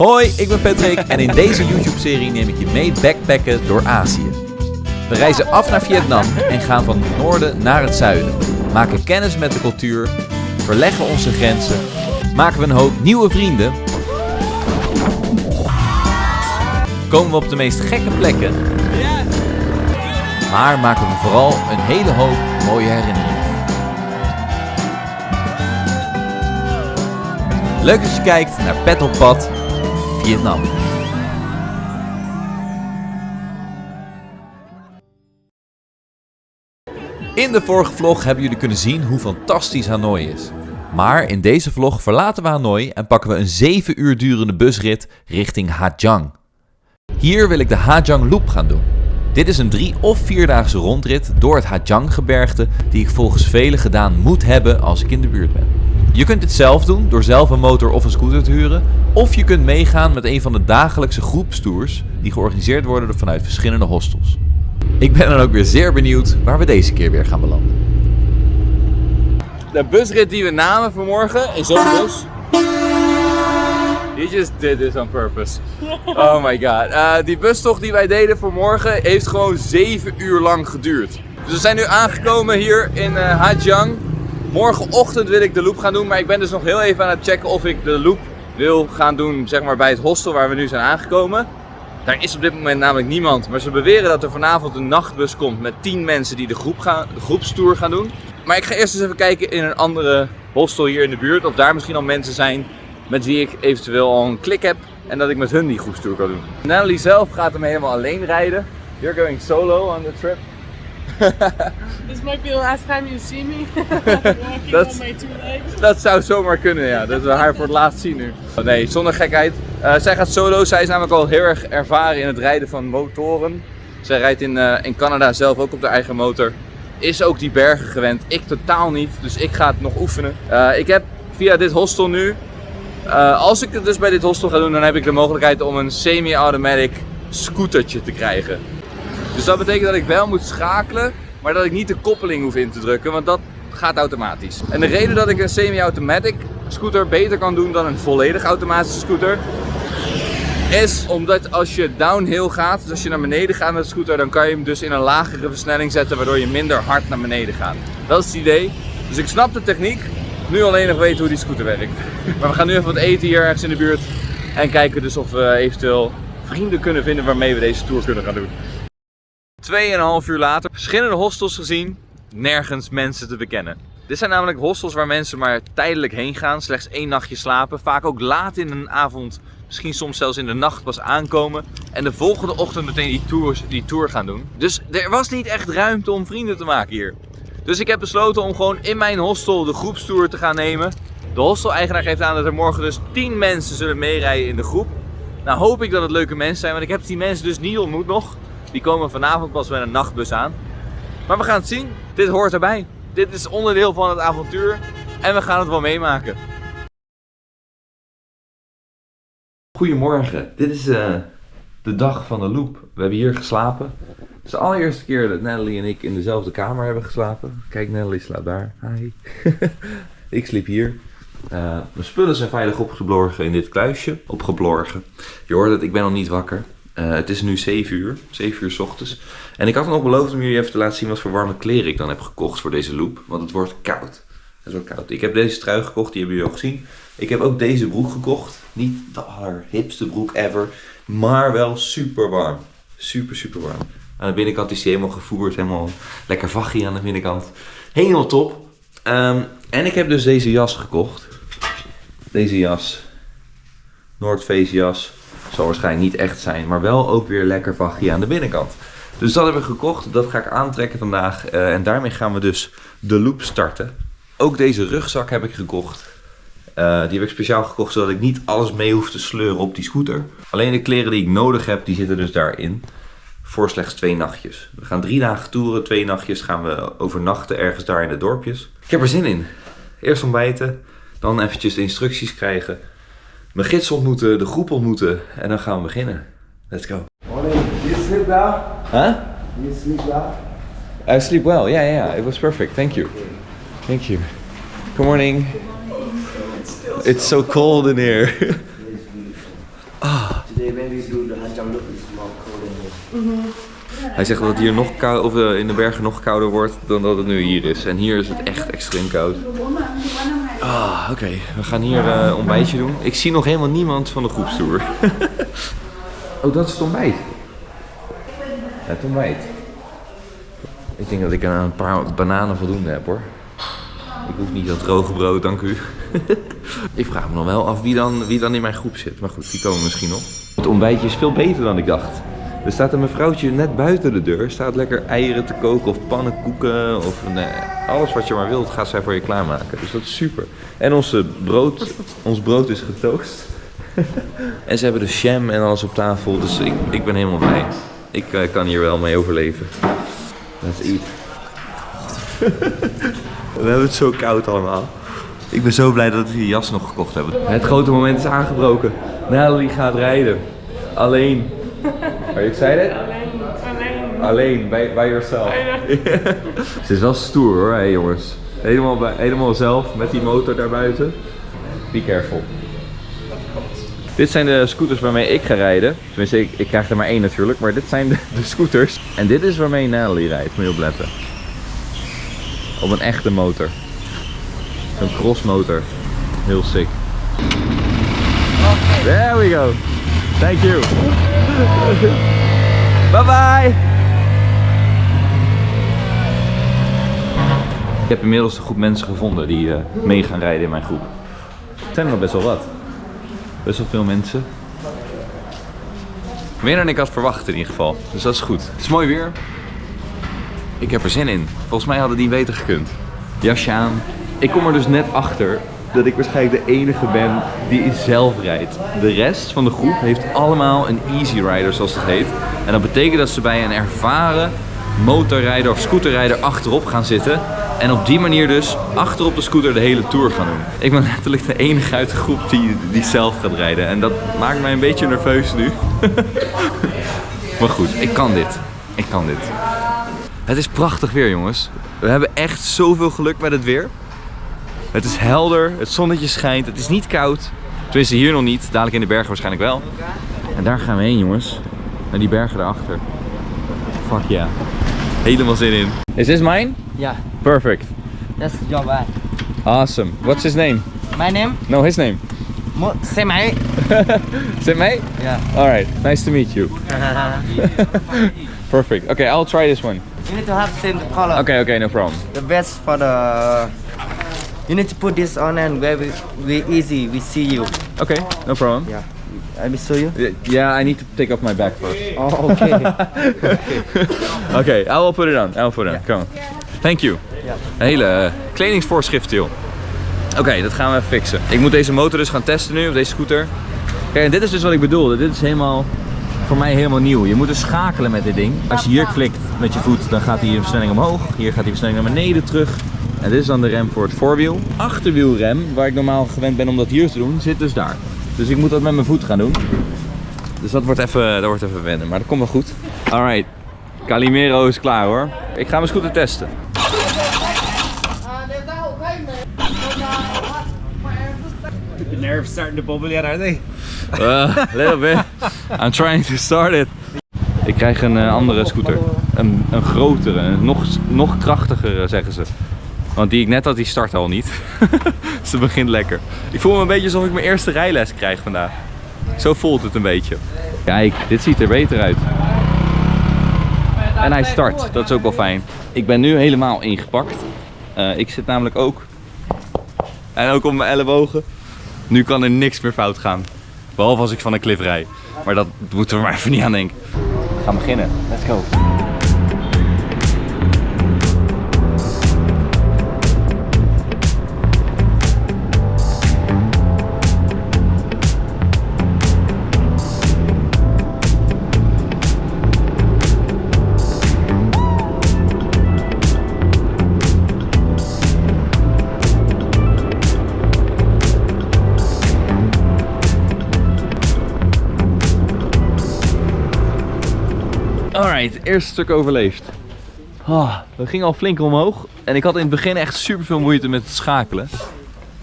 Hoi, ik ben Patrick en in deze YouTube-serie neem ik je mee backpacken door Azië. We reizen af naar Vietnam en gaan van het noorden naar het zuiden. Maken kennis met de cultuur, verleggen onze grenzen, maken we een hoop nieuwe vrienden. Komen we op de meest gekke plekken, maar maken we vooral een hele hoop mooie herinneringen. Leuk dat je kijkt naar Pet op Pad Vietnam. In de vorige vlog hebben jullie kunnen zien hoe fantastisch Hanoi is. Maar in deze vlog verlaten we Hanoi en pakken we een 7 uur durende busrit richting Ha Giang. Hier wil ik de Ha Giang Loop gaan doen. Dit is een 3 of 4-daagse rondrit door het Ha Giang gebergte die ik volgens velen gedaan moet hebben als ik in de buurt ben. Je kunt dit zelf doen door zelf een motor of een scooter te huren, of je kunt meegaan met een van de dagelijkse groepstours die georganiseerd worden vanuit verschillende hostels. Ik ben dan ook weer zeer benieuwd waar we deze keer weer gaan belanden. De busrit die we namen vanmorgen is zo'n bus. You just did this on purpose. Oh my god. Die bustocht die wij deden vanmorgen heeft gewoon 7 uur lang geduurd. Dus we zijn nu aangekomen hier in Ha Giang. Morgenochtend wil ik de loop gaan doen, maar ik ben dus nog heel even aan het checken of ik de loop wil gaan doen, zeg maar bij het hostel waar we nu zijn aangekomen. Daar is op dit moment namelijk niemand, maar ze beweren dat er vanavond een nachtbus komt met 10 mensen die de groepstour gaan doen. Maar ik ga eerst eens even kijken in een andere hostel hier in de buurt of daar misschien al mensen zijn met wie ik eventueel al een klik heb en dat ik met hun die groepstour kan doen. Natalie zelf gaat hem helemaal alleen rijden. You're going solo on the trip. This might be the last time you see me. Walking on my 2 legs. Dat zou zomaar kunnen, ja. Dat we haar voor het laatst zien nu. Nee, zonder gekheid. Zij gaat solo. Zij is namelijk al heel erg ervaren in het rijden van motoren. Zij rijdt in Canada zelf ook op de eigen motor. Is ook die bergen gewend. Ik totaal niet. Dus ik ga het nog oefenen. Ik heb via dit hostel nu. Als ik het dus bij dit hostel ga doen, dan heb ik de mogelijkheid om een semi-automatic scootertje te krijgen. Dus dat betekent dat ik wel moet schakelen, maar dat ik niet de koppeling hoef in te drukken, want dat gaat automatisch. En de reden dat ik een semi-automatic scooter beter kan doen dan een volledig automatische scooter, is omdat als je downhill gaat, dus als je naar beneden gaat met de scooter, dan kan je hem dus in een lagere versnelling zetten, waardoor je minder hard naar beneden gaat. Dat is het idee. Dus ik snap de techniek, nu alleen nog weten hoe die scooter werkt. Maar we gaan nu even wat eten hier ergens in de buurt en kijken dus of we eventueel vrienden kunnen vinden waarmee we deze tour kunnen gaan doen. 2,5 uur later, verschillende hostels gezien, nergens mensen te bekennen. Dit zijn namelijk hostels waar mensen maar tijdelijk heen gaan, slechts 1 nachtje slapen, vaak ook laat in een avond, misschien soms zelfs in de nacht pas aankomen en de volgende ochtend meteen die tour gaan doen. Dus er was niet echt ruimte om vrienden te maken hier. Dus ik heb besloten om gewoon in mijn hostel de groepstour te gaan nemen. De hostel-eigenaar geeft aan dat er morgen dus 10 mensen zullen meerijden in de groep. Nou hoop ik dat het leuke mensen zijn, want ik heb die mensen dus niet ontmoet nog. Die komen vanavond pas met een nachtbus aan. Maar we gaan het zien. Dit hoort erbij. Dit is onderdeel van het avontuur. En we gaan het wel meemaken. Goedemorgen, dit is de dag van de loop. We hebben hier geslapen. Het is de allereerste keer dat Natalie en ik in dezelfde kamer hebben geslapen. Kijk, Natalie slaapt daar. Hi. Ik sliep hier. Mijn spullen zijn veilig opgeborgen in dit kluisje. Opgeborgen. Je hoort het, ik ben nog niet wakker. Het is nu 7 uur 's ochtends. En ik had nog beloofd om jullie even te laten zien wat voor warme kleren ik dan heb gekocht voor deze loop. Want het wordt koud. Het wordt koud. Ik heb deze trui gekocht, die hebben jullie al gezien. Ik heb ook deze broek gekocht. Niet de allerhipste broek ever. Maar wel super warm. Super warm. Aan de binnenkant is hij helemaal gevoerd. Helemaal lekker vaggie aan de binnenkant. Helemaal top. En ik heb dus deze jas gekocht. Deze jas. North Face jas. Zal waarschijnlijk niet echt zijn, maar wel ook weer lekker vaggie aan de binnenkant. Dus dat hebben we gekocht, dat ga ik aantrekken vandaag en daarmee gaan we dus de loop starten. Ook deze rugzak heb ik gekocht. Die heb ik speciaal gekocht zodat ik niet alles mee hoef te sleuren op die scooter. Alleen de kleren die ik nodig heb, die zitten dus daarin. Voor slechts 2 nachtjes. We gaan 3 dagen toeren, 2 nachtjes gaan we overnachten ergens daar in de dorpjes. Ik heb er zin in. Eerst ontbijten, dan eventjes de instructies krijgen. Mijn gids ontmoeten, de groep ontmoeten en dan gaan we beginnen. Let's go. Morning. Do you sleep well? Huh? Do you sleep well? I sleep well. Yeah. It was perfect. Thank you. Thank you. Good morning. It's so cold in here. Today when we do the Hanjang look, it's more cold in here. Hij zegt dat het hier nog koud, of in de bergen nog kouder wordt dan dat het nu hier is. En hier is het echt extreem koud. Oké. We gaan hier een ontbijtje doen. Ik zie nog helemaal niemand van de groepstoer. Oh, dat is het ontbijt. Het ontbijt. Ik denk dat ik aan een paar bananen voldoende heb hoor. Ik hoef niet dat droge brood, dank u. Ik vraag me nog wel af wie dan in mijn groep zit. Maar goed, die komen misschien nog. Het ontbijtje is veel beter dan ik dacht. Er staat een mevrouwtje net buiten de deur. Staat lekker eieren te koken of pannenkoeken. Of alles wat je maar wilt gaat zij voor je klaarmaken. Dus dat is super. En ons brood is getoost. En ze hebben de jam en alles op tafel. Dus ik ben helemaal blij. Ik kan hier wel mee overleven. Let's eat. We hebben het zo koud allemaal. Ik ben zo blij dat we die jas nog gekocht hebben. Het grote moment is aangebroken. Natalie gaat rijden. Alleen. Are you excited? Alleen, by yourself. Ze is wel stoer hoor, hey jongens. Helemaal zelf met die motor daarbuiten. Be careful. Dit zijn de scooters waarmee ik ga rijden. Tenminste, ik krijg er maar één natuurlijk, maar dit zijn de scooters. En dit is waarmee Natalie rijdt, moet je opletten. Op een echte motor. Zo'n crossmotor. Heel sick. There we go. Thank you. Bye bye. Ik heb inmiddels een groep mensen gevonden die mee gaan rijden in mijn groep. Het zijn er nog best wel wat. Best wel veel mensen. Meer dan ik had verwacht in ieder geval. Dus dat is goed. Het is mooi weer. Ik heb er zin in. Volgens mij hadden die beter gekund. Jasje aan. Ik kom er dus net achter dat ik waarschijnlijk de enige ben die zelf rijdt. De rest van de groep heeft allemaal een easy rider zoals dat heet. En dat betekent dat ze bij een ervaren motorrijder of scooterrijder achterop gaan zitten. En op die manier dus achterop de scooter de hele tour gaan doen. Ik ben letterlijk de enige uit de groep die zelf gaat rijden. En dat maakt mij een beetje nerveus nu. Maar goed, ik kan dit. Ik kan dit. Het is prachtig weer jongens. We hebben echt zoveel geluk met het weer. Het is helder, het zonnetje schijnt, het is niet koud. Tenminste hier nog niet, dadelijk in de bergen waarschijnlijk wel. En daar gaan we heen jongens. Naar die bergen daarachter. Fuck ja. Yeah. Helemaal zin in. Is this mine? Yeah, Perfect. that's your bag. Awesome. What's his name? My name? No, his name. Semai. Is it me? Yeah. Alright, nice to meet you. Perfect. Okay, I'll try this one. You need to have same color. Okay, no problem. The best for the. You need to put this on and we easy. We see you. Okay, no problem. Yeah. I will show you. Yeah, I need to take off my bag first. Oh, okay. Okay, I will put it on. Come on. Thank you. Ja. Een hele kledingsvoorschrift, joh. Oké, dat gaan we even fixen. Ik moet deze motor dus gaan testen nu, op deze scooter. Kijk, en dit is dus wat ik bedoelde. Dit is helemaal, voor mij helemaal nieuw. Je moet dus schakelen met dit ding. Als je hier klikt met je voet, dan gaat hij de versnelling omhoog. Hier gaat die versnelling naar beneden terug. En dit is dan de rem voor het voorwiel. Achterwielrem, waar ik normaal gewend ben om dat hier te doen, zit dus daar. Dus ik moet dat met mijn voet gaan doen. Dus dat wordt even wennen, maar dat komt wel goed. Alright, Calimero is klaar hoor. Ik ga mijn scooter testen. The nerves starting to bubble yet, are they? A little bit. I'm trying to start it. Ik krijg een andere scooter. Een grotere, een nog krachtigere zeggen ze. Want die ik net had, die start al niet. Ze begint lekker. Ik voel me een beetje alsof ik mijn eerste rijles krijg vandaag. Zo voelt het een beetje. Kijk, dit ziet er beter uit. En hij start, dat is ook wel fijn. Ik ben nu helemaal ingepakt. Ik zit namelijk ook. En ook op mijn ellebogen. Nu kan er niks meer fout gaan. Behalve als ik van een klif rijd. Maar dat moeten we maar even niet aan denken. We gaan beginnen. Let's go. Alright, eerste stuk overleefd. We gingen al flink omhoog en ik had in het begin echt super veel moeite met het schakelen.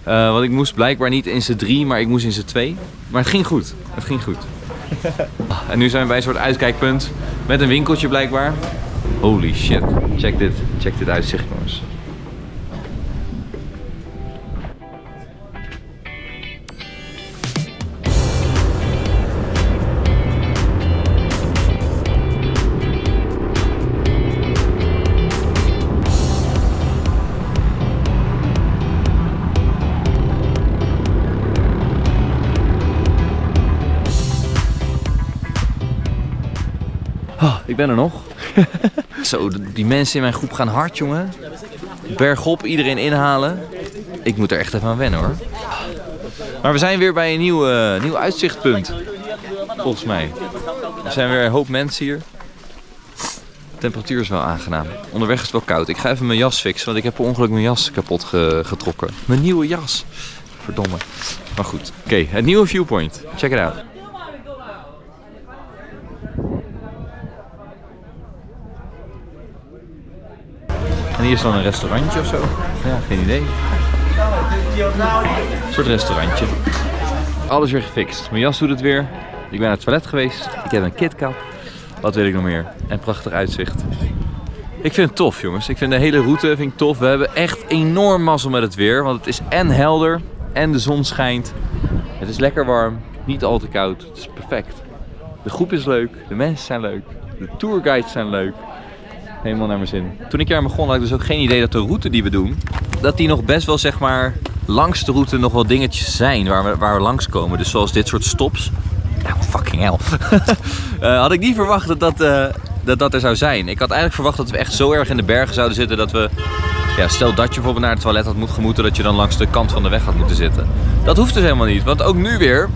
Want ik moest blijkbaar niet in z'n 3, maar ik moest in z'n 2. Maar het ging goed. Het ging goed. En nu zijn we bij een soort uitkijkpunt. Met een winkeltje blijkbaar. Holy shit. Check dit. Check dit uitzicht, jongens. Ik ben er nog. Zo, die mensen in mijn groep gaan hard, jongen. Bergop, iedereen inhalen. Ik moet er echt even aan wennen, hoor. Maar we zijn weer bij een nieuw uitzichtpunt. Volgens mij. Er zijn weer een hoop mensen hier. De temperatuur is wel aangenaam. Onderweg is het wel koud. Ik ga even mijn jas fixen, want ik heb per ongeluk mijn jas kapot getrokken. Mijn nieuwe jas. Verdomme. Maar goed. Oké, het nieuwe viewpoint. Check it out. En hier is dan een restaurantje of zo. Ja, geen idee. Een soort restaurantje. Alles weer gefixt. Mijn jas doet het weer. Ik ben naar het toilet geweest. Ik heb een KitKat. Wat wil ik nog meer? En prachtig uitzicht. Ik vind het tof, jongens. Ik vind de hele route tof. We hebben echt enorm mazzel met het weer. Want het is en helder en de zon schijnt. Het is lekker warm. Niet al te koud. Het is perfect. De groep is leuk. De mensen zijn leuk. De tourguides zijn leuk. Helemaal naar mijn zin. Toen ik hier aan begon had ik dus ook geen idee dat de route die we doen, dat die nog best wel, zeg maar, langs de route nog wel dingetjes zijn waar we langskomen. Dus zoals dit soort stops. Nou, fucking hell. Had ik niet verwacht dat er zou zijn. Ik had eigenlijk verwacht dat we echt zo erg in de bergen zouden zitten dat we, ja, stel dat je bijvoorbeeld naar het toilet had gemoeten, dat je dan langs de kant van de weg had moeten zitten. Dat hoeft dus helemaal niet. Want ook nu weer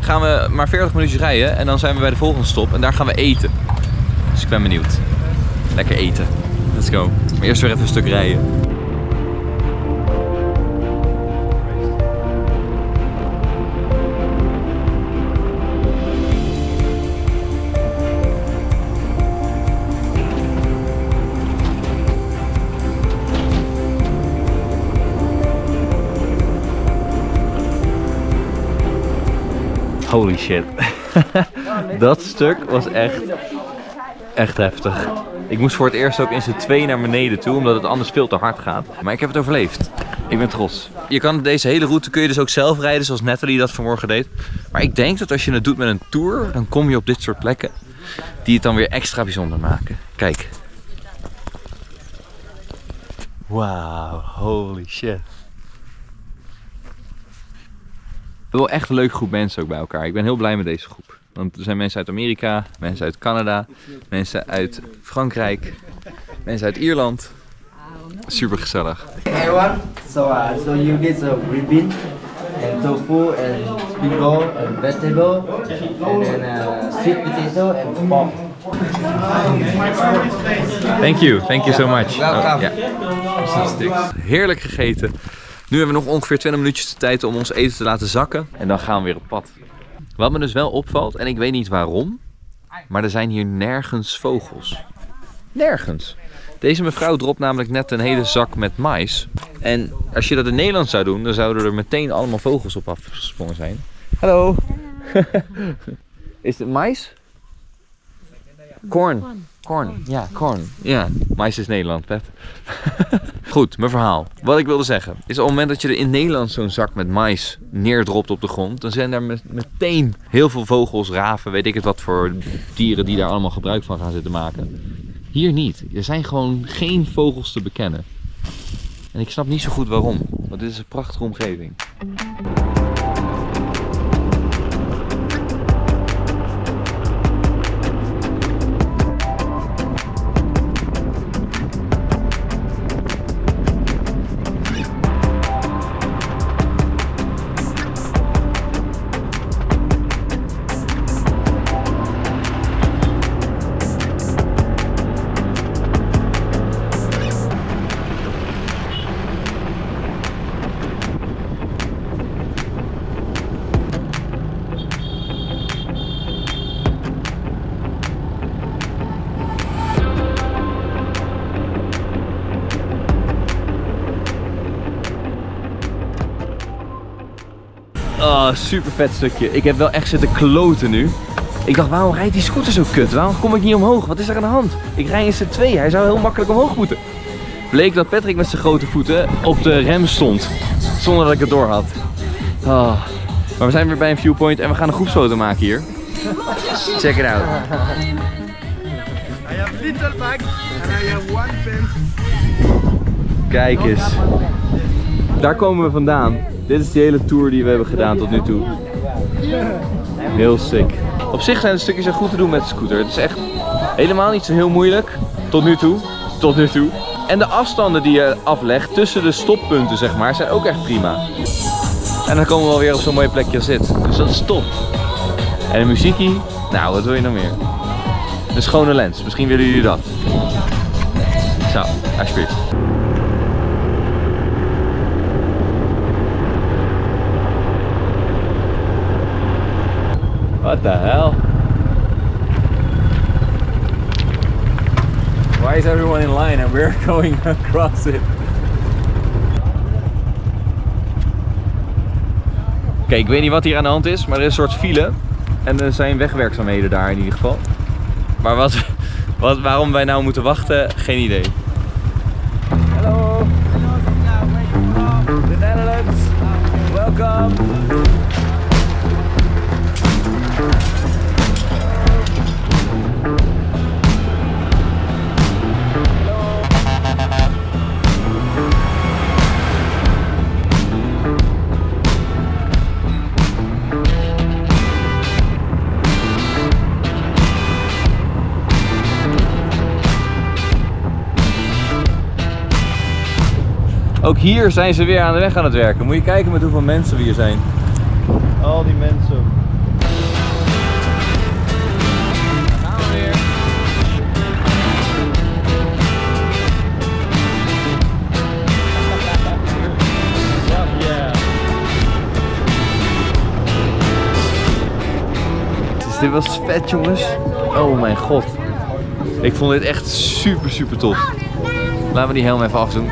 gaan we maar 40 minuutjes rijden en dan zijn we bij de volgende stop en daar gaan we eten. Dus ik ben benieuwd. Lekker eten. Let's go. Maar eerst weer even een stuk rijden. Holy shit. Dat stuk was echt heftig. Ik moest voor het eerst ook in z'n 2 naar beneden toe, omdat het anders veel te hard gaat. Maar ik heb het overleefd. Ik ben trots. Je kan deze hele route kun je dus ook zelf rijden, zoals Nathalie dat vanmorgen deed. Maar ik denk dat als je het doet met een tour, dan kom je op dit soort plekken die het dan weer extra bijzonder maken. Kijk. Wauw, holy shit. Wel echt een leuke groep mensen ook bij elkaar. Ik ben heel blij met deze groep. Want er zijn mensen uit Amerika, mensen uit Canada, mensen uit Frankrijk, mensen uit Ierland. Super gezellig. Everyone, so you get a ribbon and tofu and spring roll and vegetable and then sweet potato and pork. Thank you so much. Welcome. Heerlijk gegeten. Nu hebben we nog ongeveer 20 minuutjes de tijd om ons eten te laten zakken en dan gaan we weer op pad. Wat me dus wel opvalt, en ik weet niet waarom, maar er zijn hier nergens vogels. Nergens. Deze mevrouw dropt namelijk net een hele zak met mais. En als je dat in Nederland zou doen, dan zouden er meteen allemaal vogels op afgesprongen zijn. Hallo. Is het mais? Corn. Corn. Ja, corn. Ja, mais is Nederland, Pet. Goed, mijn verhaal. Wat ik wilde zeggen, is op het moment dat je er in Nederland zo'n zak met mais neerdropt op de grond, dan zijn daar meteen heel veel vogels, raven, weet ik het wat voor dieren die daar allemaal gebruik van gaan zitten maken. Hier niet. Er zijn gewoon geen vogels te bekennen. En ik snap niet zo goed waarom, want dit is een prachtige omgeving. Oh, super vet stukje. Ik heb wel echt zitten kloten nu. Ik dacht, waarom rijdt die scooter zo kut? Waarom kom ik niet omhoog? Wat is er aan de hand? Ik rij in z'n tweeën. Hij zou heel makkelijk omhoog moeten. Bleek dat Patrick met zijn grote voeten op de rem stond. Zonder dat ik het door had. Oh. Maar we zijn weer bij een viewpoint en we gaan een groepsfoto maken hier. Check it out. I have little bag and I have one pen. Kijk eens. Daar komen we vandaan. Dit is die hele tour die we hebben gedaan tot nu toe. Heel sick. Op zich zijn de stukjes echt goed te doen met de scooter. Het is echt helemaal niet zo heel moeilijk. Tot nu toe. Tot nu toe. En de afstanden die je aflegt tussen de stoppunten, zeg maar, zijn ook echt prima. En dan komen we alweer op zo'n mooi plekje als dit. Dus dat is top. En de muziekie, nou, wat wil je nog meer? Een schone lens. Misschien willen jullie dat. Zo, alsjeblieft. What the hell? Why is everyone in line and we're going across it? Kijk, ik weet niet wat hier aan de hand is, maar er is een soort file. En er zijn wegwerkzaamheden daar in ieder geval. Maar waarom wij nou moeten wachten, geen idee. Hallo! The Netherlands! Welcome! Ook hier zijn ze weer aan de weg aan het werken. Moet je kijken met hoeveel mensen we hier zijn. Al die mensen. Daar gaan we weer. Dus dit was vet, jongens. Oh mijn god. Ik vond dit echt super tof. Laten we die helm even afdoen.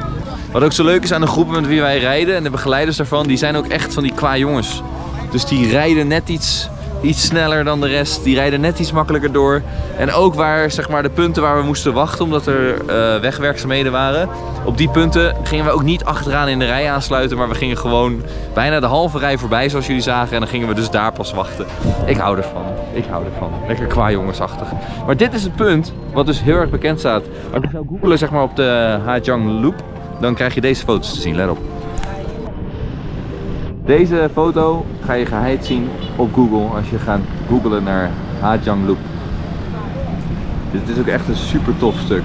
Wat ook zo leuk is aan de groepen met wie wij rijden en de begeleiders daarvan, die zijn ook echt van die qua jongens. Dus die rijden net iets sneller dan de rest, die rijden net iets makkelijker door. En ook waar, zeg maar, de punten waar we moesten wachten omdat er wegwerkzaamheden waren, op die punten gingen we ook niet achteraan in de rij aansluiten, maar we gingen gewoon bijna de halve rij voorbij zoals jullie zagen en dan gingen we dus daar pas wachten. Ik hou ervan. Lekker qua jongensachtig. Maar dit is het punt wat dus heel erg bekend staat. Als je zou googlen, zeg maar, op de Hajang Loop, dan krijg je deze foto's te zien, let op. Deze foto ga je geheid zien op Google als je gaat googlen naar Hajang Loop. Dit is ook echt een super tof stuk.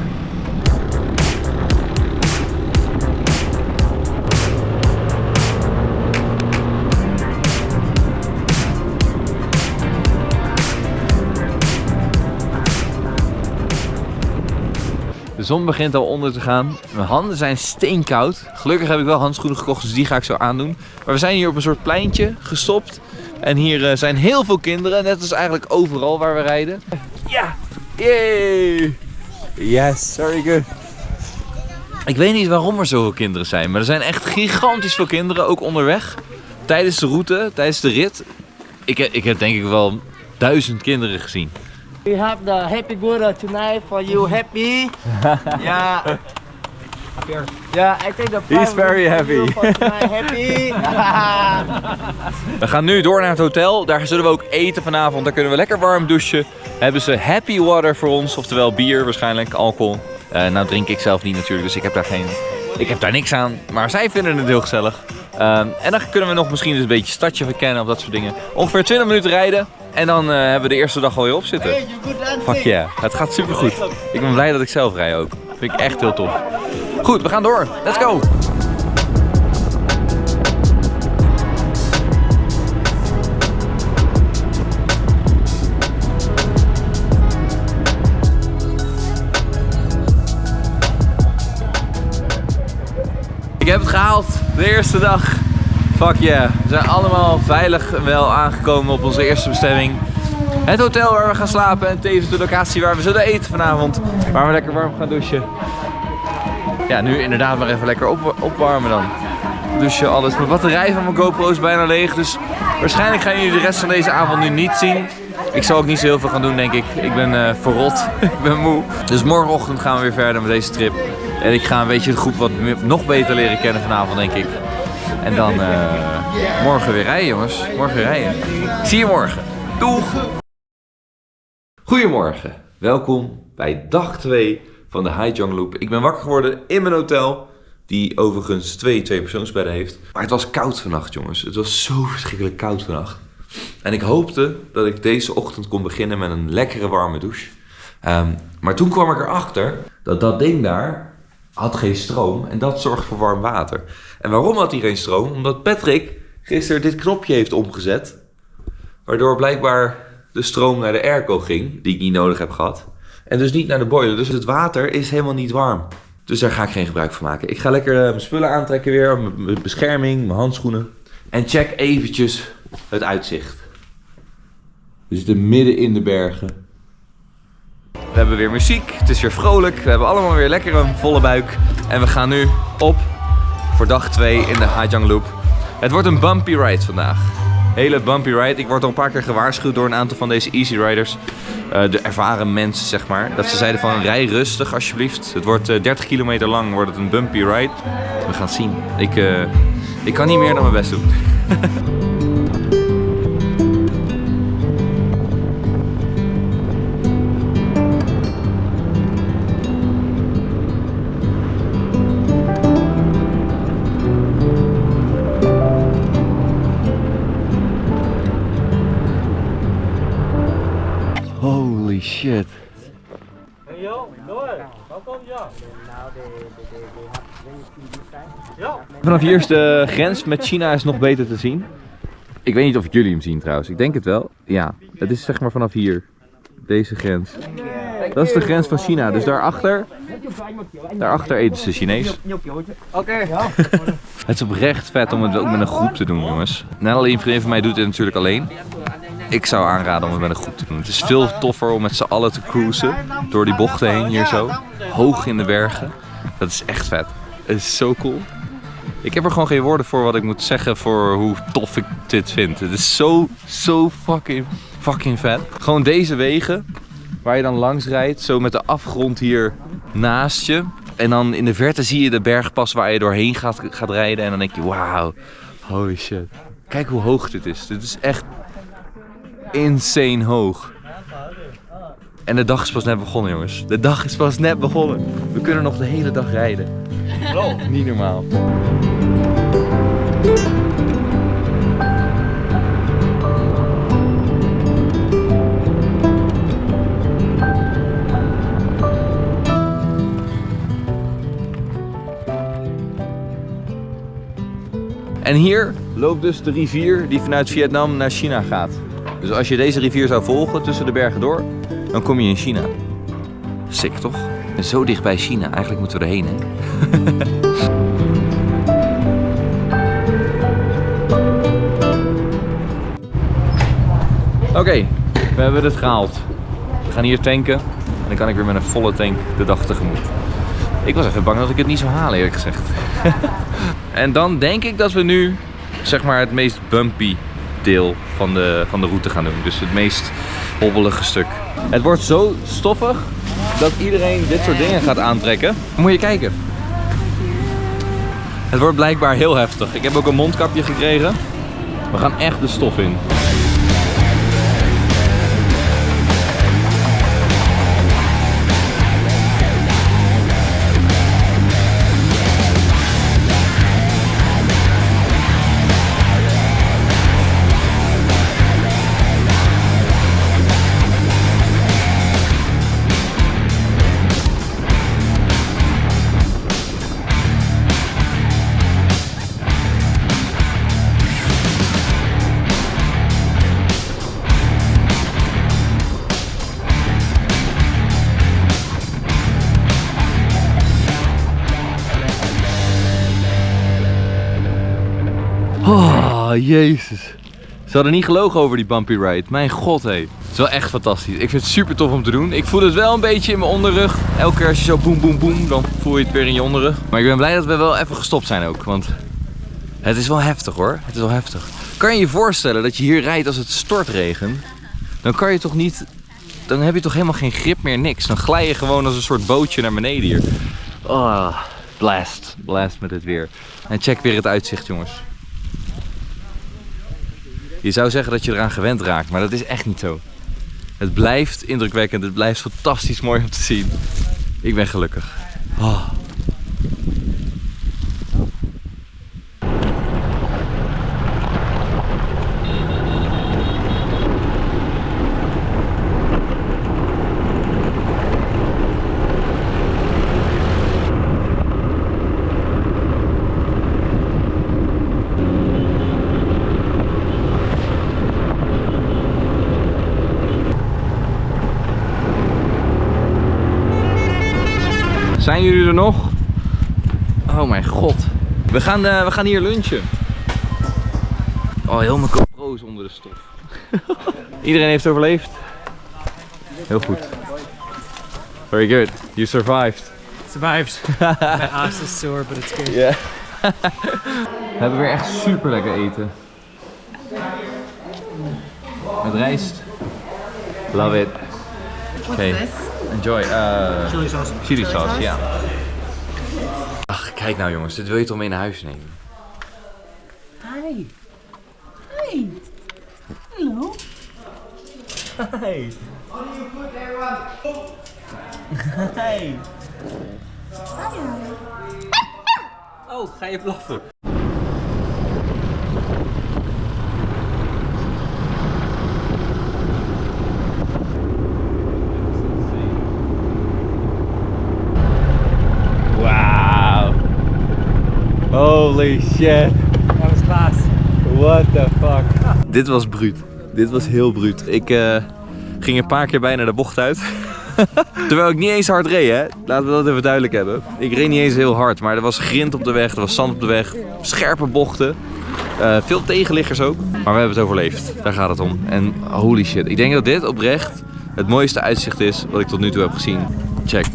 De zon begint al onder te gaan. Mijn handen zijn steenkoud. Gelukkig heb ik wel handschoenen gekocht, dus die ga ik zo aandoen. Maar we zijn hier op een soort pleintje gestopt. En hier zijn heel veel kinderen, net als eigenlijk overal waar we rijden. Ja! Yay! Yes, very good. Ik weet niet waarom er zoveel kinderen zijn, maar er zijn echt gigantisch veel kinderen, ook onderweg. Tijdens de route, tijdens de rit. Ik heb denk ik wel 1000 kinderen gezien. We have the happy Buddha tonight for you. Happy? Yeah. Yeah, I think the He's very happy. Happy. We gaan nu door naar het hotel. Daar zullen we ook eten vanavond. Daar kunnen we lekker warm douchen. Hebben ze happy water voor ons, oftewel bier waarschijnlijk, alcohol. Nou drink ik zelf niet natuurlijk, dus ik heb daar niks aan. Maar zij vinden het heel gezellig. En dan kunnen we nog misschien dus een beetje stadje verkennen of dat soort dingen. Ongeveer 20 minuten rijden. En dan hebben we de eerste dag alweer op zitten. Fuck yeah, het gaat super goed. Ik ben blij dat ik zelf rij ook. Vind ik echt heel tof. Goed, we gaan door. Let's go! Ik heb het gehaald, de eerste dag. Fuck yeah, we zijn allemaal veilig en wel aangekomen op onze eerste bestemming. Het hotel waar we gaan slapen en tevens de locatie waar we zullen eten vanavond. Waar we lekker warm gaan douchen. Ja, nu inderdaad maar even lekker opwarmen dan. douchen, alles. Mijn batterij van mijn GoPro is bijna leeg, dus waarschijnlijk gaan jullie de rest van deze avond nu niet zien. Ik zal ook niet zo heel veel gaan doen, denk ik. Ik ben verrot, ik ben moe. Dus morgenochtend gaan we weer verder met deze trip. En ik ga een beetje de groep wat nog beter leren kennen vanavond, denk ik. En dan morgen weer rijden, jongens. Morgen weer rijden. Ik zie je morgen. Doeg! Goedemorgen. Welkom bij dag 2 van de Haijang Loop. Ik ben wakker geworden in mijn hotel. Die overigens 2 persoonsbedden heeft. Maar het was koud vannacht, jongens. Het was zo verschrikkelijk koud vannacht. En ik hoopte dat ik deze ochtend kon beginnen met een lekkere warme douche. Maar toen kwam ik erachter dat dat ding daar had geen stroom. En dat zorgt voor warm water. En waarom had hij geen stroom? Omdat Patrick gisteren dit knopje heeft omgezet. Waardoor blijkbaar de stroom naar de airco ging. Die ik niet nodig heb gehad. En dus niet naar de boiler. Dus het water is helemaal niet warm. Dus daar ga ik geen gebruik van maken. Ik ga lekker mijn spullen aantrekken weer. Mijn bescherming, mijn handschoenen. En check eventjes het uitzicht. We zitten midden in de bergen. We hebben weer muziek. Het is weer vrolijk. We hebben allemaal weer lekker een volle buik. En we gaan nu op voor dag 2 in de Haijang Loop. Het wordt een bumpy ride vandaag. Hele bumpy ride. Ik word al een paar keer gewaarschuwd door een aantal van deze easy riders. De ervaren mensen, zeg maar. Dat ze zeiden van rij rustig alsjeblieft. Het wordt 30 kilometer lang, wordt het een bumpy ride. We gaan het zien. Ik kan niet meer dan mijn best doen. Holy shit. Vanaf hier is de grens met China is nog beter te zien. Ik weet niet of jullie hem zien trouwens. Ik denk het wel. Ja, het is zeg maar vanaf hier. Deze grens. Dat is de grens van China. Dus daarachter eten ze Chinees. Het is oprecht vet om het ook met een groep te doen, jongens. Natalie, een vriendin van mij, doet dit natuurlijk alleen. Ik zou aanraden om het met een groep te doen. Het is veel toffer om met z'n allen te cruisen. Door die bochten heen hier zo. Hoog in de bergen. Dat is echt vet. Het is zo cool. Ik heb er gewoon geen woorden voor wat ik moet zeggen voor hoe tof ik dit vind. Het is zo fucking vet. Gewoon deze wegen waar je dan langs rijdt. Zo met de afgrond hier naast je. En dan in de verte zie je de bergpas waar je doorheen gaat rijden. En dan denk je, wauw, holy shit. Kijk hoe hoog dit is. Dit is echt insane hoog. En de dag is pas net begonnen, jongens. De dag is pas net begonnen. We kunnen nog de hele dag rijden. Niet normaal. En hier loopt dus de rivier die vanuit Vietnam naar China gaat. Dus als je deze rivier zou volgen tussen de bergen door, dan kom je in China. Sick toch? En zo dicht bij China. Eigenlijk moeten we erheen, hè? Oké, we hebben het gehaald. We gaan hier tanken. En dan kan ik weer met een volle tank de dag tegemoet. Ik was even bang dat ik het niet zou halen, eerlijk gezegd. En dan denk ik dat we nu, zeg maar, het meest bumpy deel van de route gaan doen. Dus het meest hobbelige stuk. Het wordt zo stoffig dat iedereen dit soort dingen gaat aantrekken. Moet je kijken. Het wordt blijkbaar heel heftig. Ik heb ook een mondkapje gekregen. We gaan echt de stof in. Oh, jezus. Ze hadden niet gelogen over die bumpy ride. Mijn god, hé. Het is wel echt fantastisch. Ik vind het super tof om te doen. Ik voel het wel een beetje in mijn onderrug. Elke keer als je zo boem boem boem, dan voel je het weer in je onderrug. Maar ik ben blij dat we wel even gestopt zijn ook. Want Het is wel heftig hoor, het is wel heftig. Kan je je voorstellen dat je hier rijdt als het stortregent? Dan kan je toch niet... Dan heb je toch helemaal geen grip meer, niks. Dan glij je gewoon als een soort bootje naar beneden hier. Oh, blast. Blast met het weer. En check weer het uitzicht, jongens. Je zou zeggen dat je eraan gewend raakt, maar dat is echt niet zo. Het blijft indrukwekkend, het blijft fantastisch mooi om te zien. Ik ben gelukkig. Oh. Zijn jullie er nog? Oh mijn god. We gaan hier lunchen. Oh, heel mijn GoPro is onder de stof. Iedereen heeft overleefd. Heel goed. Very good. You survived. Survived. My ass is sore, but it's good. Yeah. We hebben weer echt super lekker eten. Met rijst. Love it. Oké. Enjoy. Chili sauce. Chili sauce, ja. Ach, kijk nou jongens, dit wil je toch mee naar huis nemen? Hi. Hi. Hello. Hey. Hey. Oh, ga je blaffen? Wauw. Holy shit. Dat was class. What the fuck. Dit was bruut. Dit was heel bruut. Ik ging een paar keer bijna de bocht uit. Terwijl ik niet eens hard reed, hè. Laten we dat even duidelijk hebben. Ik reed niet eens heel hard, maar er was grind op de weg, er was zand op de weg, scherpe bochten. Veel tegenliggers ook. Maar we hebben het overleefd. Daar gaat het om. En holy shit. Ik denk dat dit oprecht het mooiste uitzicht is wat ik tot nu toe heb gezien. Check.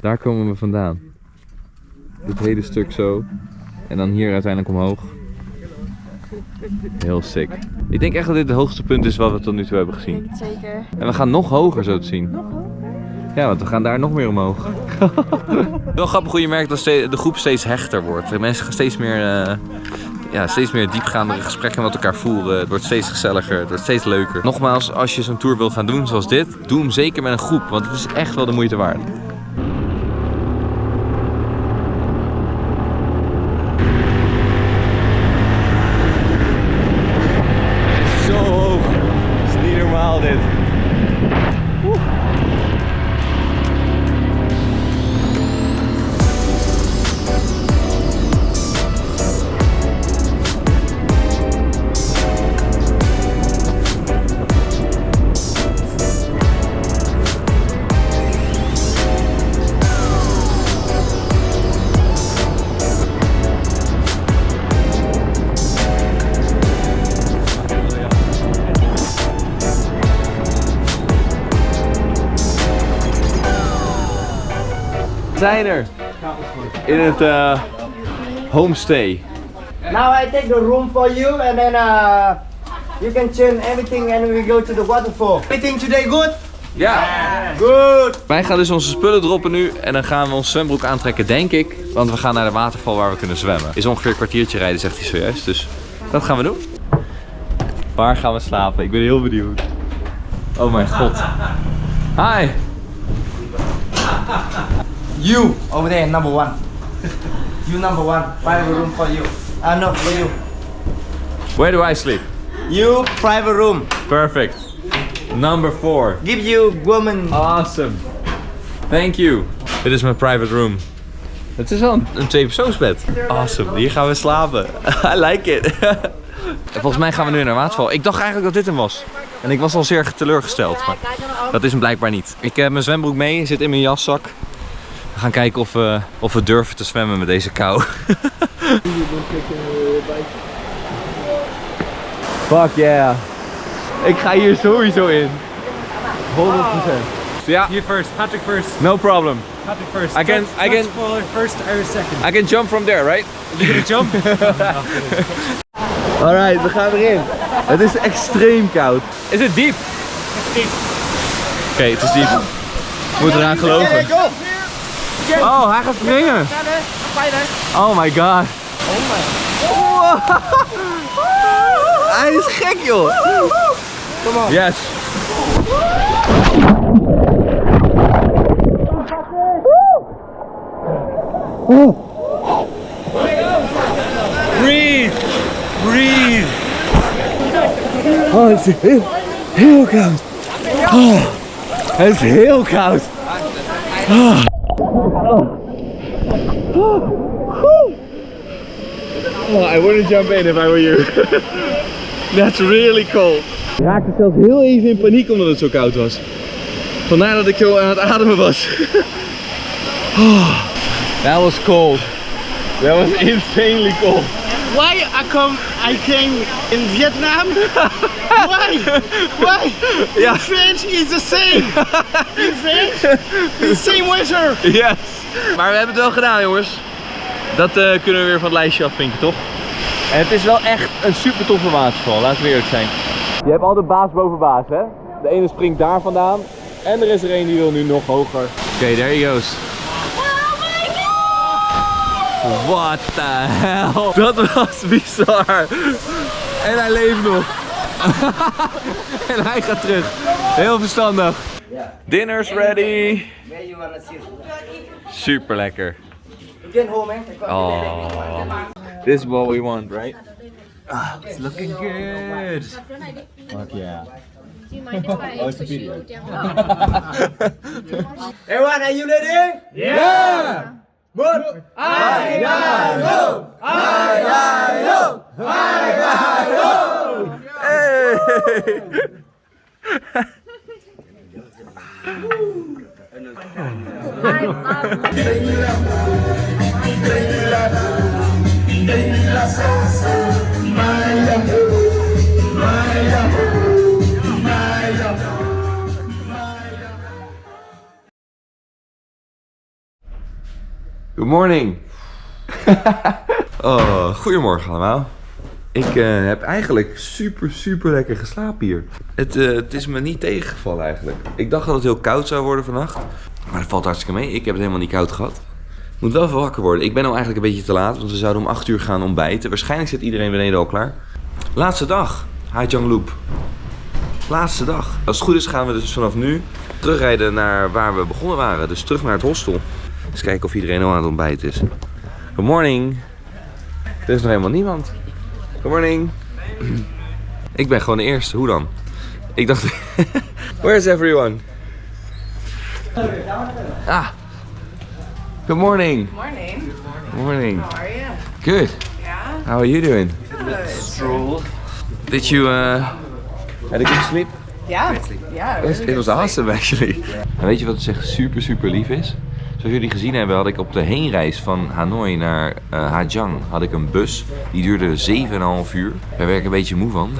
Daar komen we vandaan. Dit hele stuk zo. En dan hier uiteindelijk omhoog. Heel sick. Ik denk echt dat dit het hoogste punt is wat we tot nu toe hebben gezien. Zeker. En we gaan nog hoger zo te zien. Nog hoger? Ja, want we gaan daar nog meer omhoog. Wel grappig hoe je merkt dat de groep steeds hechter wordt. De mensen gaan steeds meer diepgaandere gesprekken met elkaar voeren. Het wordt steeds gezelliger, het wordt steeds leuker. Nogmaals, als je zo'n tour wilt gaan doen zoals dit, doe hem zeker met een groep. Want het is echt wel de moeite waard. Zo hoog. Het is niet normaal dit. We zijn er in het homestay. Now I take the room for you and then you can change everything and we go to the waterfall. Everything today good? Ja. Good. Wij gaan dus onze spullen droppen nu en dan gaan we ons zwembroek aantrekken, denk ik. Want we gaan naar de waterval waar we kunnen zwemmen. Is ongeveer een kwartiertje rijden, zegt hij zojuist. Dus dat gaan we doen. Waar gaan we slapen? Ik ben heel benieuwd. Oh mijn god. Hi. You over there, number one. You number one. Private room for you. No, for you. Where do I sleep? You private room. Perfect. Number 4. Give you woman. Awesome. Thank you. Dit is mijn private room. Het is wel een 2-persoonsbed. Awesome. Hier gaan we slapen. I like it. Volgens mij gaan we nu naar de waterval. Ik dacht eigenlijk dat dit hem was. En ik was al zeer teleurgesteld. Maar dat is hem blijkbaar niet. Ik heb mijn zwembroek mee. Zit in mijn jaszak. We gaan kijken of we durven te zwemmen met deze kou. Fuck yeah. Ik ga hier sowieso in. 100%. Ja. You first. Patrick first. No problem. Patrick first. I can- Dutch baller first, Irish second. I can jump from there, right? You gonna jump? Alright, we gaan erin. Het is extreem koud. Is het diep? Oké, het is diep. Ik moet eraan geloven. Oh, hij gaat springen. Oh my god. Wow. Hij is gek, joh. Kom op. Yes. Breathe. Breathe. Oh, het is heel koud. Oh, het is heel koud. Oh. Oh, I wouldn't jump in if I were you. That's really cold. Ik raakte zelfs heel even in paniek omdat het zo koud was. Vandaar dat ik zo aan het ademen was. Oh, that was cold. That was insanely cold. Why I came in Vietnam? Why? Why? Yeah. In French is the same. In French, the same winter. Yes. Maar we hebben het wel gedaan, jongens. Dat kunnen we weer van het lijstje afvinken, toch? En het is wel echt een super toffe waterval, laten we eerlijk zijn. Je hebt altijd baas boven baas, hè? De ene springt daar vandaan en er is er een die wil nu nog hoger. Oké, there he goes. What the hell? Dat was bizar. En hij leeft nog. En hij gaat terug. Heel verstandig. Dinner's ready. Where you wanna sit? Super lekker. You can hold, man. Oh, this is what we want, right? It's looking good. Fuck yeah. Do you mind if I push you down? Everyone, are you ready? Yeah! Good. I-I-O! I-I-O! I-I-O! Hey! Good morning. Oh, goedemorgen allemaal. Ik heb eigenlijk super lekker geslapen hier. Het is me niet tegengevallen eigenlijk. Ik dacht dat het heel koud zou worden vannacht. Maar dat valt hartstikke mee. Ik heb het helemaal niet koud gehad. Ik moet wel even wakker worden. Ik ben al eigenlijk een beetje te laat. Want we zouden om 8 uur gaan ontbijten. Waarschijnlijk zit iedereen beneden al klaar. Laatste dag. Haijiang Loop. Laatste dag. Als het goed is gaan we dus vanaf nu terugrijden naar waar we begonnen waren. Dus terug naar het hostel. Eens kijken of iedereen al aan het ontbijt is. Good morning. Er is nog helemaal niemand. Good morning. Ik ben gewoon de eerste. Hoe dan? Ik dacht... Where's everyone? Ah. Good morning. Morning. Good morning. How are you? Good. Yeah. How are you doing? Stroll. Did you had a good sleep? Yeah. Yeah. It was awesome actually. En weet je wat het echt super lief is? Zoals jullie gezien hebben had ik op de heenreis van Hanoi naar Haijiang had ik een bus. Die duurde 7,5 uur. Daar werd ik een beetje moe van.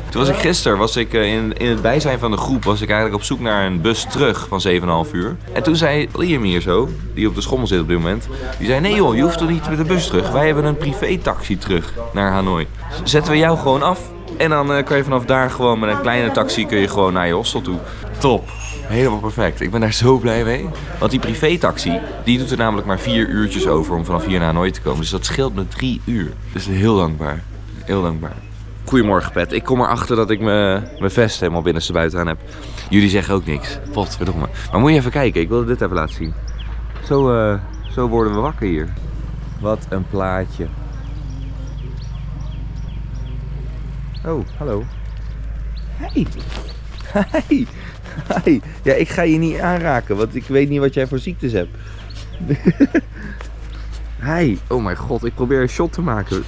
Toen was ik gisteren in het bijzijn van de groep was ik eigenlijk op zoek naar een bus terug van 7,5 uur. En toen zei Liam hier zo, die op de schommel zit op dit moment. Die zei nee joh, je hoeft toch niet met de bus terug. Wij hebben een privé-taxi terug naar Hanoi. Zetten we jou gewoon af. En dan kan je vanaf daar gewoon met een kleine taxi kun je gewoon naar je hostel toe. Top. Helemaal perfect. Ik ben daar zo blij mee. Want die privé-taxi, die doet er namelijk maar 4 uurtjes over om vanaf hier naar Hanoi te komen. Dus dat scheelt me 3 uur. Dus heel dankbaar. Heel dankbaar. Goedemorgen Pet. Ik kom erachter dat ik mijn vest helemaal binnenstebuiten aan heb. Jullie zeggen ook niks. Potverdomme. Maar moet je even kijken. Ik wilde dit even laten zien. Zo worden we wakker hier. Wat een plaatje. Oh, hallo. Hey. Hey. Hi. Ja, ik ga je niet aanraken, want ik weet niet wat jij voor ziektes hebt. Hi. Oh mijn god, ik probeer een shot te maken.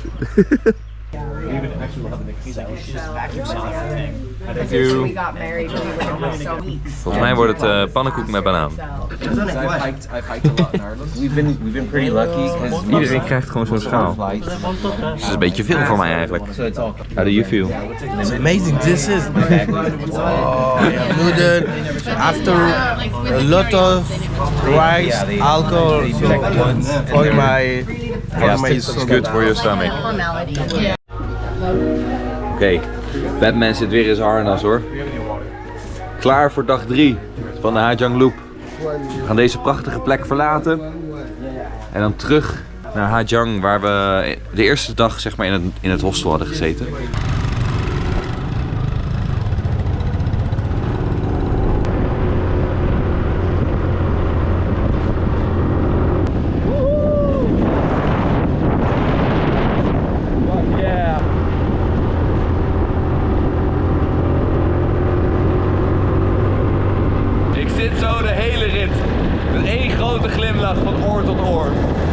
Volgens mij wordt het pannenkoek met banaan. We've been pretty lucky. Iedereen krijgt gewoon zo'n schaal. Dus dat is een beetje veel voor mij eigenlijk. How do you feel? It's amazing. This is noodle after a lot of rice, alcohol. So for my It's good for your stomach. Oké, Batman zit weer in zijn harnas hoor. Klaar voor dag 3 van de Hajang Loop. We gaan deze prachtige plek verlaten. En dan terug naar Hajang, waar we de eerste dag zeg maar in het hostel hadden gezeten. Ik zit zo de hele rit met één grote glimlach van oor tot oor.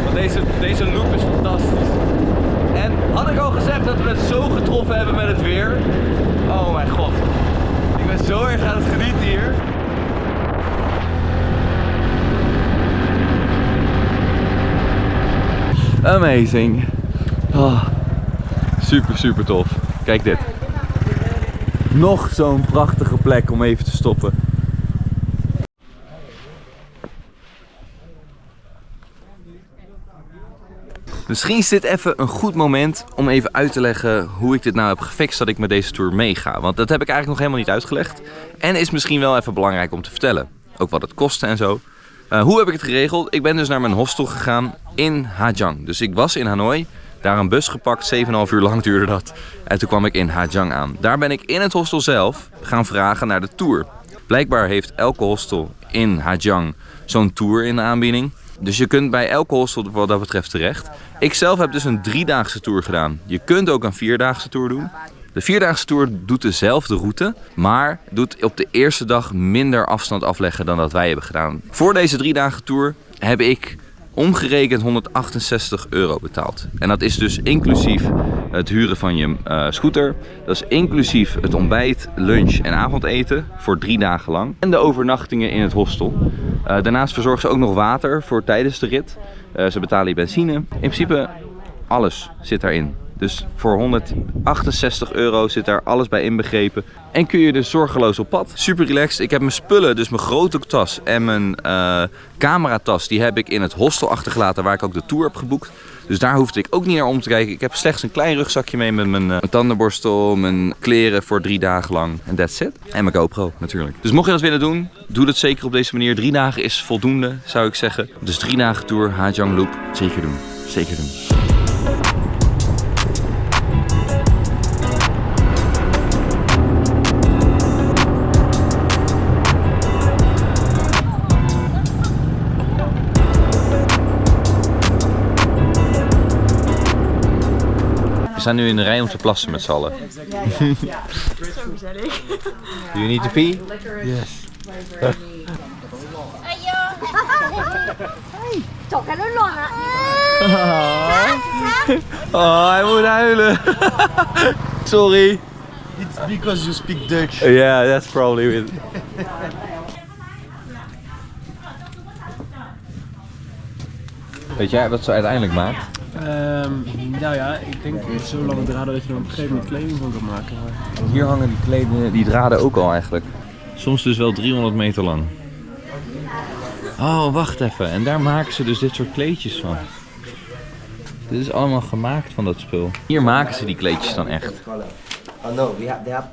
Want deze loop is fantastisch. En had ik al gezegd dat we het zo getroffen hebben met het weer? Oh mijn god. Ik ben zo erg aan het genieten hier. Amazing. Oh, super tof. Kijk dit. Nog zo'n prachtige plek om even te stoppen. Misschien is dit even een goed moment om even uit te leggen hoe ik dit nou heb gefixt dat ik met deze tour meega. Want dat heb ik eigenlijk nog helemaal niet uitgelegd. En is misschien wel even belangrijk om te vertellen. Ook wat het kostte en zo. Hoe heb ik het geregeld? Ik ben dus naar mijn hostel gegaan in Hajang. Dus ik was in Hanoi, daar een bus gepakt, 7,5 uur lang duurde dat. En toen kwam ik in Hajang aan. Daar ben ik in het hostel zelf gaan vragen naar de tour. Blijkbaar heeft elke hostel in Hajang zo'n tour in de aanbieding. Dus je kunt bij elke hostel wat dat betreft terecht. Ik zelf heb dus een 3-daagse tour gedaan. Je kunt ook een 4-daagse tour doen. De 4-daagse tour doet dezelfde route, maar doet op de eerste dag minder afstand afleggen dan dat wij hebben gedaan. Voor deze 3-daagse tour heb ik omgerekend €168 betaald. En dat is dus inclusief het huren van je scooter. Dat is inclusief het ontbijt, lunch en avondeten voor 3 dagen lang. En de overnachtingen in het hostel. Daarnaast verzorgen ze ook nog water voor tijdens de rit. Ze betalen je benzine. In principe alles zit daarin. Dus voor €168 zit daar alles bij inbegrepen. En kun je dus zorgeloos op pad. Super relaxed. Ik heb mijn spullen, dus mijn grote tas en mijn cameratas, die heb ik in het hostel achtergelaten waar ik ook de tour heb geboekt. Dus daar hoefde ik ook niet naar om te kijken. Ik heb slechts een klein rugzakje mee met mijn tandenborstel, mijn kleren voor 3 dagen lang. En that's it. En mijn GoPro natuurlijk. Dus mocht je dat willen doen, doe dat zeker op deze manier. 3 dagen is voldoende, zou ik zeggen. Dus 3 dagen tour, Hajang Loop. Zeker doen. Zeker doen. We staan nu in de rij om te plassen met z'n allen. Zo gezellig. Do you need to pee? yes. Oh, hij moet huilen. Sorry. It's because you speak Dutch. Yeah, that's probably it. Weet jij wat ze uiteindelijk maakt? Nou ja, ik denk zo lange draden dat je er op een gegeven moment kleding van kan maken. Maar... Hier hangen die draden ook al eigenlijk. Soms dus wel 300 meter lang. Oh, wacht even. En daar maken ze dus dit soort kleedjes van. Dit is allemaal gemaakt van dat spul. Hier maken ze die kleedjes dan echt. Oh no, they have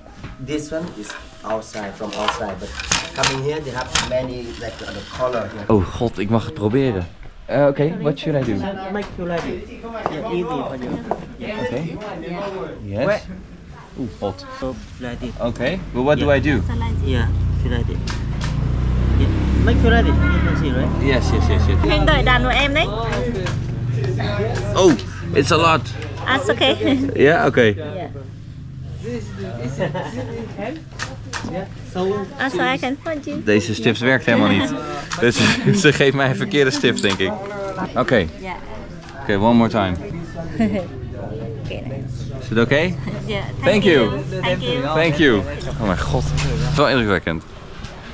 this one is outside from outside, but coming here they have many like the color here. Oh god, ik mag het proberen. Oké, what should I do? Make you like it. Yeah, easy for you. Oké. Yes. Oeh, hot. So like it. Oké, but what do I do? Yeah, feel like it. Yeah. Make you like it. You can see, right? Yes. Anh đợi đàn của em đấy. Oh, it's a lot. Ah, it's okay. Ja, oké. Ah, so I can find you. Deze stift werkt helemaal niet. Dus ze geeft mij een verkeerde stift, denk ik. Oké. Yeah. Oké, one more time. Okay. Is het oké? Yeah, Thank you. Thank you. Thank you. Oh mijn god. Het is wel indrukwekkend.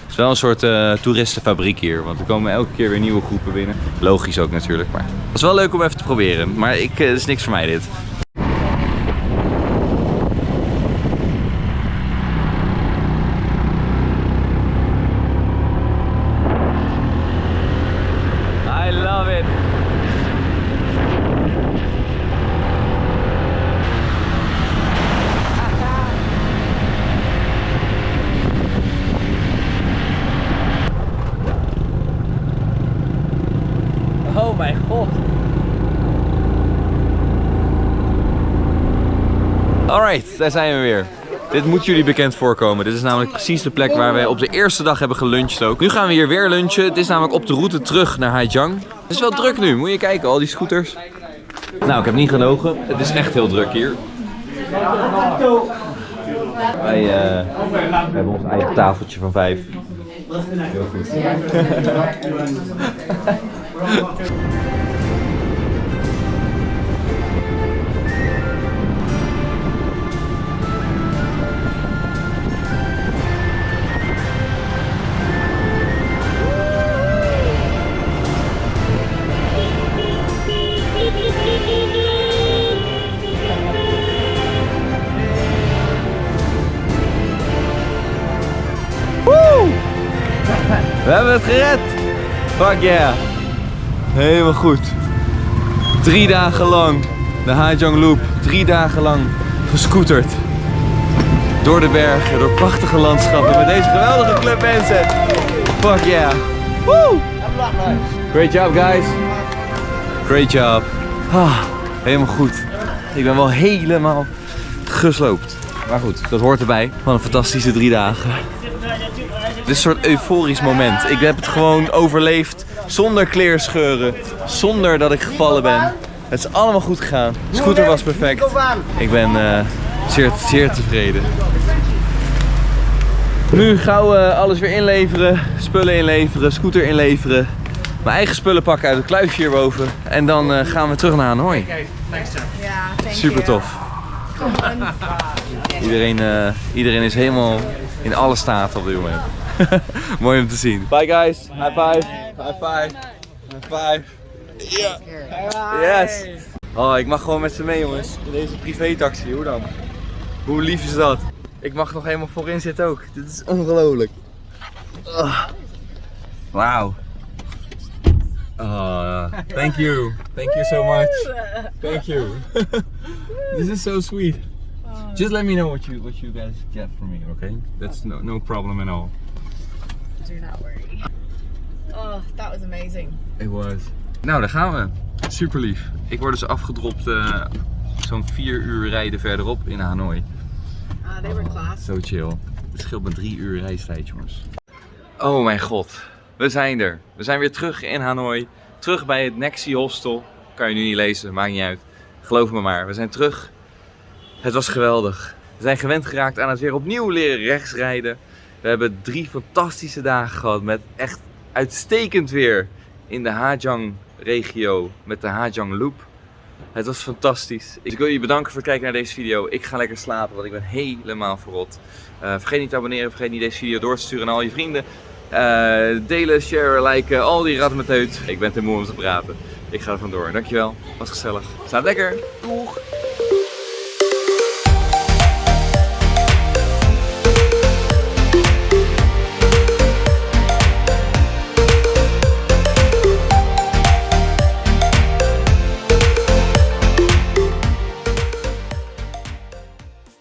Het is wel een soort toeristenfabriek hier, want er komen elke keer weer nieuwe groepen binnen. Logisch ook natuurlijk, maar het is wel leuk om even te proberen. Maar het is niks voor mij dit. I love it. Oh mijn god. Alright, daar zijn we weer. Dit moet jullie bekend voorkomen. Dit is namelijk precies de plek waar wij op de eerste dag hebben geluncht ook. Nu gaan we hier weer lunchen. Het is namelijk op de route terug naar Haijiang. Het is wel druk nu, moet je kijken, al die scooters. Nou, ik heb niet gelogen. Het is echt heel druk hier. Wij hebben ons eigen tafeltje van 5. Heel goed. We hebben het gered! Fuck yeah! Helemaal goed. 3 dagen lang de Haijiang Loop. 3 dagen lang gescooterd. Door de bergen, door prachtige landschappen met deze geweldige club mensen. Fuck yeah! Woo! Great job guys! Great job. Helemaal goed. Ik ben wel helemaal gesloopt. Maar goed, dat hoort erbij. Van een fantastische 3 dagen. Dit is een soort euforisch moment. Ik heb het gewoon overleefd zonder kleerscheuren, zonder dat ik gevallen ben. Het is allemaal goed gegaan. De scooter was perfect. Ik ben zeer tevreden. Nu gauw alles weer inleveren, spullen inleveren, scooter inleveren. Mijn eigen spullen pakken uit het kluisje hierboven. En dan gaan we terug naar Hanoi. Super tof. Iedereen is helemaal in alle staten op dit moment. Mooi om te zien. Bye guys. High five. High five. High five. Yeah. Yes. Oh, ik mag gewoon met ze mee jongens. In deze privé-taxi. Hoe dan? Hoe lief is dat? Ik mag nog helemaal voorin zitten ook. Dit is ongelooflijk. Wauw. Thank you. Thank you so much. Thank you. This is so sweet. Just let me know what you guys get from me, okay? That's no problem at all. Do not worry. Oh, that was amazing. It was. Nou, daar gaan we. Super lief. Ik word dus afgedropt zo'n 4 uur rijden verderop in Hanoi. They were class. Zo chill. Het scheelt me 3 uur reistijd, jongens. Oh mijn god. We zijn er. We zijn weer terug in Hanoi. Terug bij het Nexi Hostel. Kan je nu niet lezen, maakt niet uit. Geloof me maar, we zijn terug. Het was geweldig. We zijn gewend geraakt aan het weer opnieuw leren rechtsrijden. We hebben 3 fantastische dagen gehad met echt uitstekend weer in de Haijiang regio met de Haijiang Loop. Het was fantastisch. Ik wil je bedanken voor het kijken naar deze video. Ik ga lekker slapen, want ik ben helemaal verrot. Vergeet niet te abonneren, vergeet niet deze video door te sturen aan al je vrienden. Delen, share, liken, al die ratmeteut. Ik ben te moe om te praten. Ik ga er vandoor. Dankjewel, was gezellig. Slaap lekker. Doeg!